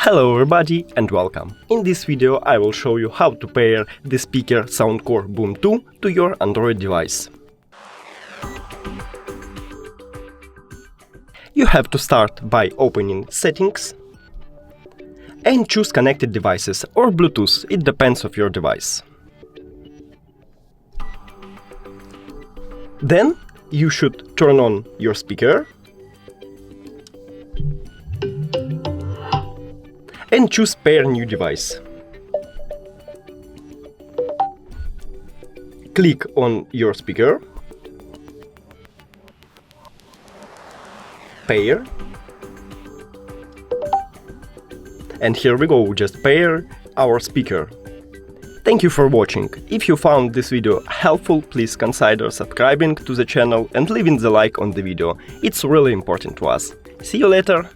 Hello everybody and welcome! In this video I will show you how to pair the speaker Soundcore Boom 2 to your Android device. You have to start by opening Settings and choose Connected Devices or Bluetooth, it depends on your device. Then you should turn on your speaker and choose Pair New Device. Click on your speaker, Pair, and here we go, just pair our speaker. Thank you for watching. If you found this video helpful, please consider subscribing to the channel and leaving the like on the video. It's really important to us. See you later!